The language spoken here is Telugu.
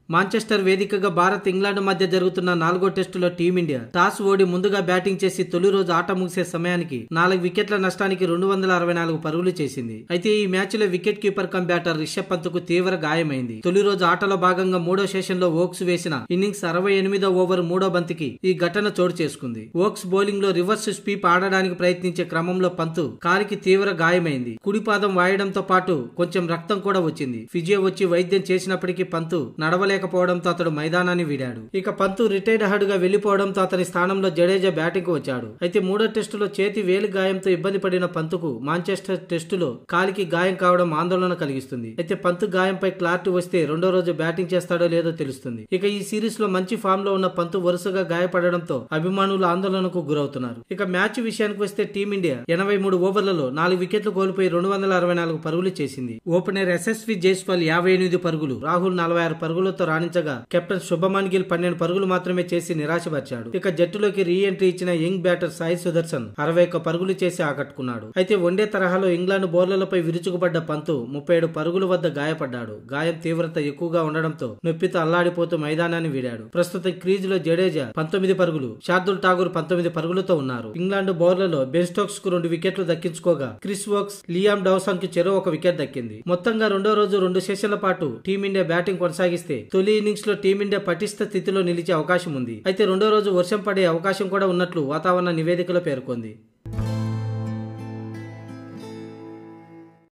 మాంచెస్టర్ వేదికగా భారత్ ఇంగ్లాండ్ మధ్య జరుగుతున్న 4వ టెస్టులో టీమిండియా టాస్ ఓడి ముందుగా బ్యాటింగ్ చేసి తొలి రోజు ఆట ముగిసే సమయానికి 4 వికెట్ల నష్టానికి 264 పరుగులు చేసింది. అయితే ఈ మ్యాచ్ లో wicket keeper cum batter Rishabh Pant కు తీవ్ర గాయమైంది. తొలి రోజు ఆటలో భాగంగా 3వ సెషన్ లో ఓక్స్ వేసిన ఇన్నింగ్స్ 68వ ఓవర్ 3వ బంతికి ఈ ఘటన చోటు చేసుకుంది. ఓక్స్ బౌలింగ్ లో రివర్స్ స్వీప్ ఆడడానికి ప్రయత్నించే క్రమంలో పంత్ కాలికి తీవ్ర గాయమైంది. కుడి పాదం వాయడంతో పాటు కొంచెం రక్తం కూడా వచ్చింది. ఫిజియో వచ్చి వైద్యం చేసినప్పటికీ పంత్ నడవలేకపోవడంతో అతడు మైదానాన్ని వీడాడు. ఇక పంత్ రిటైర్డ్ హడ్ గా వెళ్లిపోవడంతో అతని స్థానంలో జడేజా బ్యాటింగ్ కు వచ్చాడు. అయితే 3వ టెస్టులో చేతి వేలి గాయంతో ఇబ్బంది పడిన పంత్కు మాంచెస్టర్ టెస్టులో కాలికి గాయం కావడం ఆందోళన కలిగిస్తుంది. అయితే పంత్ గాయంపై క్లారిటీ వస్తే రెండో రోజు బ్యాటింగ్ చేస్తాడో లేదో తెలుస్తుంది. ఇక ఈ సిరీస్ లో మంచి ఫామ్ లో ఉన్న పంత్ వరుసగా గాయపడడంతో అభిమానులు ఆందోళనకు గురవుతున్నారు. ఇక మ్యాచ్ విషయానికి వస్తే టీమిండియా 83 ఓవర్లలో 4 వికెట్లు కోల్పోయి 264 పరుగులు చేసింది. ఓపెనర్ యశస్వి జైస్వాల్ 58 పరుగులు, రాహుల్ 46 పరుగులతో రాణించగా కెప్టెన్ శుభమన్ గిల్ 12 పరుగులు మాత్రమే చేసి నిరాశపరిచాడు. ఇక జట్టులోకి రీ ఎంట్రీ ఇచ్చిన యంగ్ బ్యాటర్ సాయి సుదర్శన్ 61 పరుగులు చేసి ఆకట్టుకున్నాడు. అయితే వన్డే తరహాలో ఇంగ్లాండ్ బౌలర్లపై విరుచుకుపడ్డ పంత్ 37 పరుగుల వద్ద గాయపడ్డాడు. గాయం తీవ్రత ఎక్కువగా ఉండడంతో నొప్పితో అల్లాడిపోతూ మైదానాన్ని వీడాడు. ప్రస్తుతం క్రీజ్ లో జడేజా 19 పరుగులు, శార్దుల్ ఠాగూర్ 19 పరుగులతో ఉన్నారు. ఇంగ్లాండ్ బౌలర్లలో బెన్ స్టోక్స్ కు 2 వికెట్లు దక్కించుకోగా క్రిస్ వోక్స్, లియామ్ డౌసన్ కు చెరో 1 వికెట్ దక్కింది. మొత్తంగా రెండో రోజు 2 సెషన్ల పాటు టీమిండియా బ్యాటింగ్ కొనసాగిస్తే తొలి ఇన్నింగ్స్ లో టీమిండియా పటిష్ట స్థితిలో నిలిచే అవకాశం ఉంది. అయితే రెండో రోజు వర్షం పడే అవకాశం కూడా ఉన్నట్లు వాతావరణ నివేదికలో పేర్కొంది.